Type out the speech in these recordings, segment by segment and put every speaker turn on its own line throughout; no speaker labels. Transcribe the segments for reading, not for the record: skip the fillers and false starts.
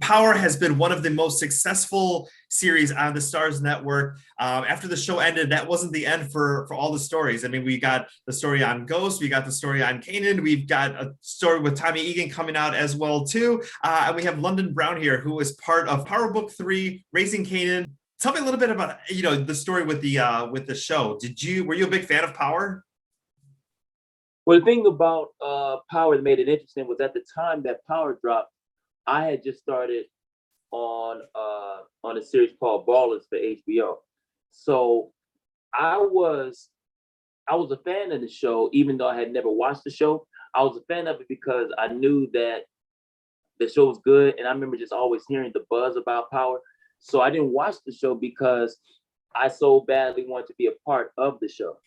Power has been one of the most successful series on the Starz Network. After the show ended, that wasn't the end for all the stories. I mean, we got the story on Ghost, we got the story on Kanan, we've got a story with Tommy Egan coming out as well too, and we have London Brown here, who is part of Power Book 3, Raising Kanan. Tell me a little bit about the story with the show. Were you a big fan of Power?
Well, the thing about Power that made it interesting was at the time that Power dropped, I had just started on a series called Ballers for HBO. So I was a fan of the show, even though I had never watched the show. I was a fan of it because I knew that the show was good, and I remember just always hearing the buzz about Power. So I didn't watch the show because I so badly wanted to be a part of the show.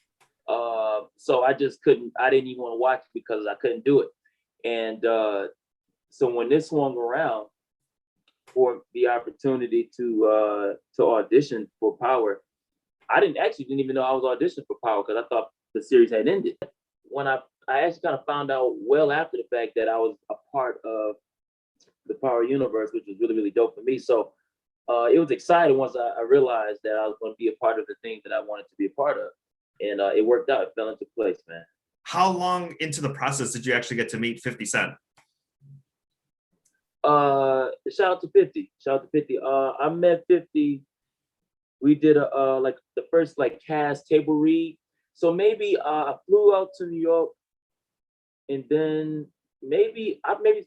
So I just couldn't. I didn't even want to watch it because I couldn't do it. And so when this swung around for the opportunity to audition for Power, I didn't even know I was auditioning for Power because I thought the series had ended. When I actually kind of found out well after the fact that I was a part of the Power universe, which was really, really dope for me. So it was exciting once I realized that I was going to be a part of the thing that I wanted to be a part of. And it worked out. It fell into place, man.
How long into the process did you actually get to meet 50 Cent?
Shout out to 50. I met 50. We did like the first cast table read. So maybe I flew out to New York, and then maybe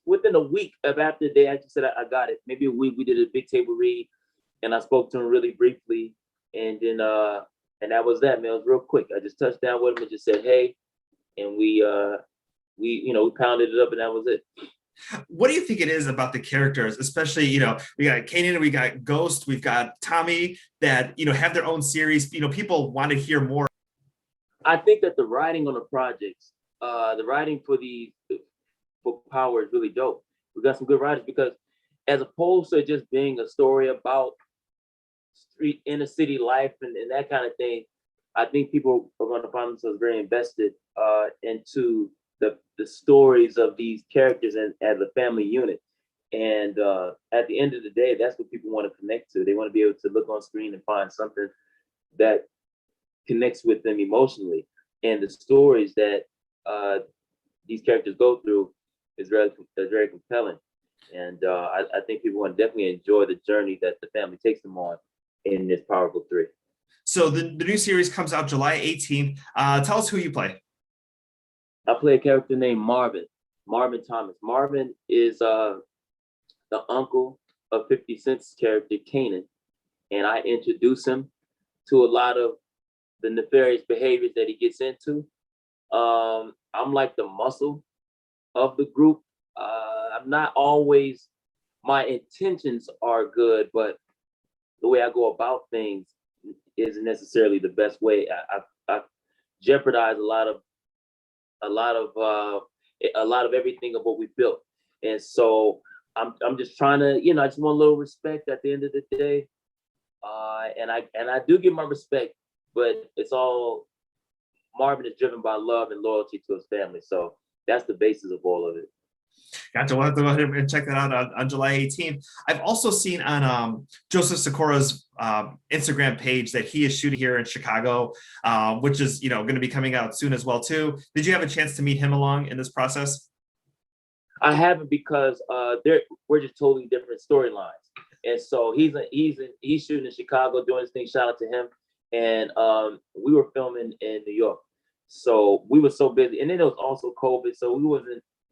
within a week of after they actually said I got it, maybe a week, we did a big table read, and I spoke to him really briefly, and then and that was that, man. It was real quick. I just touched down with him and just said hey, and we pounded it up, and that was it.
What do you think it is about the characters, especially, we got Kanan, we got Ghost, we've got Tommy, that, have their own series, people want to hear more?
I think that the writing on the projects, the writing for Power is really dope. We got some good writers because as opposed to just being a story about street inner city life and that kind of thing, I think people are going to find themselves very invested into the stories of these characters and as a family unit. And at the end of the day, that's what people want to connect to. They want to be able to look on screen and find something that connects with them emotionally. And the stories that these characters go through is very compelling. And I think people want to definitely enjoy the journey that the family takes them on in this Power Book 3.
So the new series comes out July 18th. Tell us who you play.
I play a character named Marvin Thomas. Marvin is the uncle of 50 Cent's character, Kanan. And I introduce him to a lot of the nefarious behaviors that he gets into. I'm like the muscle of the group. I'm not always, my intentions are good, but the way I go about things isn't necessarily the best way. I jeopardize a lot of everything of what we built. And so I'm just trying to, I just want a little respect at the end of the day. And I do give my respect, but it's all, Marvin is driven by love and loyalty to his family. So that's the basis of all of it.
Gotcha. We'll have to go ahead and check that out on July 18th. I've also seen on Joseph Sikora's Instagram page that he is shooting here in Chicago, which is going to be coming out soon as well too. Did you have a chance to meet him along in this process?
I haven't, because we're just totally different storylines. And so he's shooting in Chicago doing his thing. Shout out to him. And we were filming in New York, so we were so busy. And then it was also COVID, so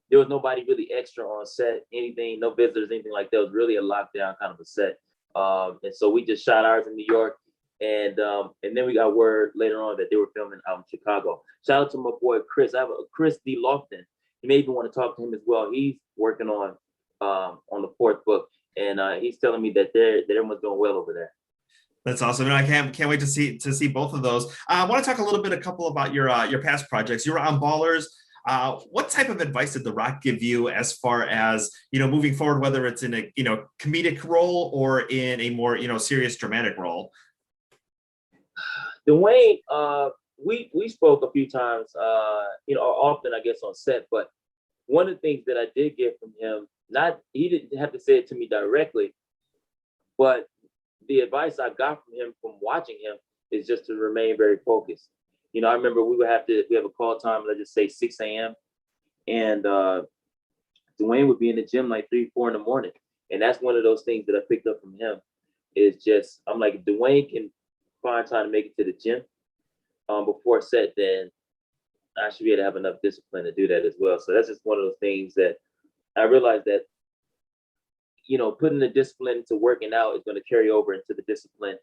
there was nobody really extra on set, anything, no visitors, anything like that. It was really a lockdown kind of a set. And so we just shot ours in New York. And then we got word later on that they were filming out in Chicago. Shout out to my boy, Chris. I have Chris D. Lofton. You may even want to talk to him as well. He's working on the fourth book. And he's telling me that everyone's going well over there.
That's awesome. And I can't wait to see both of those. I want to talk a couple about your past projects. You were on Ballers. What type of advice did The Rock give you as far as, moving forward, whether it's in a, comedic role or in a more, serious dramatic role?
Dwayne, we spoke a few times, often, I guess, on set, but one of the things that I did get from him not he didn't have to say it to me directly, but the advice I got from him from watching him is just to remain very focused. You know, I remember we have a call time, let's just say 6 a.m. and Dwayne would be in the gym like 3, 4 in the morning. And that's one of those things that I picked up from him is just, I'm like, if Dwayne can find time to make it to the gym before set, then I should be able to have enough discipline to do that as well. So that's just one of those things that I realized that, you know, putting the discipline to working out is going to carry over into the discipline,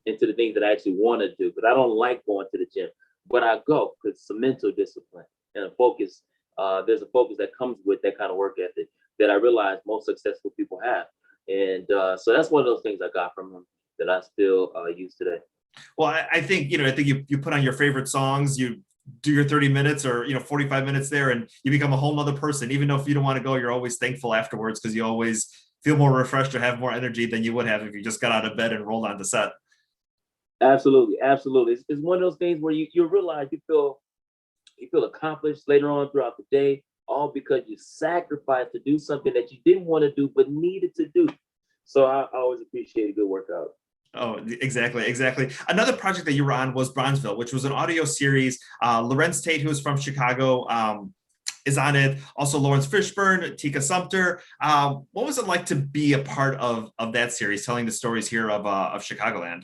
into the things that I actually want to do. But I don't like going to the gym, but I go because it's a mental discipline and a focus. There's a focus that comes with that kind of work ethic that I realize most successful people have. And so that's one of those things I got from him that I still use today.
Well, I think, you know, I think you put on your favorite songs, you do your 30 minutes or, you know, 45 minutes there, and you become a whole nother person. Even though if you don't want to go, you're always thankful afterwards because you always feel more refreshed or have more energy than you would have if you just got out of bed and rolled on to set.
Absolutely. Absolutely. It's one of those things where you realize you feel accomplished later on throughout the day, all because you sacrificed to do something that you didn't want to do but needed to do. So I always appreciate a good workout.
Oh, exactly. Another project that you were on was Bronzeville, which was an audio series. Lorenz Tate, who is from Chicago, is on it. Also, Lawrence Fishburne, Tika Sumpter. What was it like to be a part of that series, telling the stories here of Chicagoland?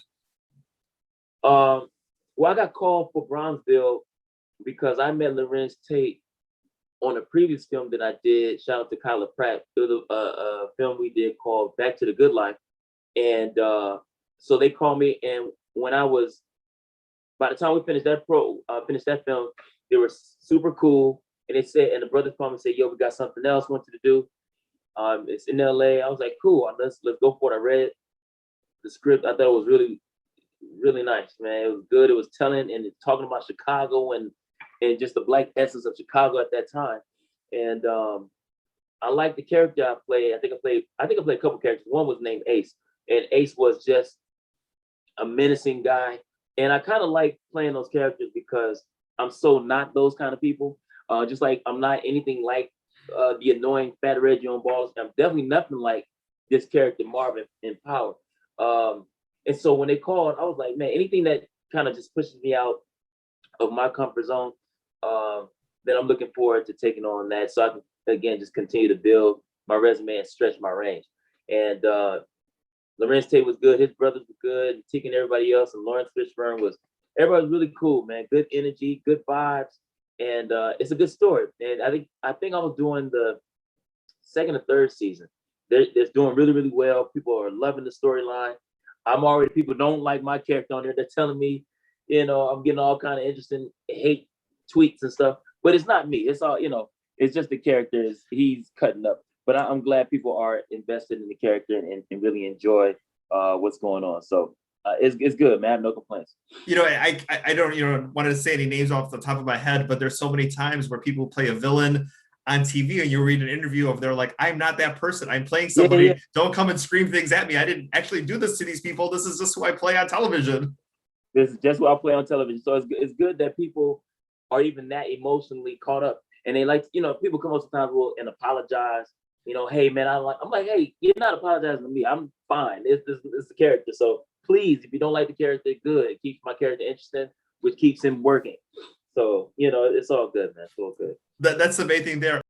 Well, I got called for Bronzeville because I met Lorenz Tate on a previous film that I did. Shout out to Kyla Pratt. It was a film we did called Back to the Good Life. And so they called me, and by the time we finished that film, they were super cool. And they said, and the brothers called me and said, "Yo, we got something else we want you to do. It's in LA." I was like, "Cool, let's go for it." I read the script. I thought it was really, really nice, man. It was good. It was telling and talking about Chicago and just the Black essence of Chicago at that time. And I like the character I played. I think I played a couple characters. One was named Ace, and Ace was just a menacing guy. And I kind of like playing those characters because I'm so not those kind of people. Just like I'm not anything like the annoying Fat Reggie on Balls. I'm definitely nothing like this character Marvin in Power. And so when they called, I was like, man, anything that kind of just pushes me out of my comfort zone, then I'm looking forward to taking on that. So I can, again, just continue to build my resume and stretch my range. And Lorenz Tate was good. His brothers were good. And Tika and everybody else. And Lawrence Fishburne everybody was really cool, man. Good energy, good vibes. And it's a good story. And I think I was doing the second or third season. They're doing really, really well. People are loving the storyline. People don't like my character on there. They're telling me, you know, I'm getting all kind of interesting hate tweets and stuff. But it's not me. It's all, you know, it's just the character he's cutting up. But I'm glad people are invested in the character and really enjoy what's going on. So it's good, man. I have no complaints.
You know, I don't, you know, want to say any names off the top of my head, but there's so many times where people play a villain on TV and you read an interview of they're like, "I'm not that person. I'm playing somebody. Yeah. Don't come and scream things at me. I didn't actually do this to these people. This is just who I play on television."
This is just what I play on television. So it's good that people are even that emotionally caught up. And they like, you know, people come up sometimes and apologize. You know, hey man, I'm like, hey, you're not apologizing to me. I'm fine. It's the character. So please, if you don't like the character, good. It keeps my character interesting, which keeps him working. So, you know, it's all good, man. It's all good.
That's the main thing there.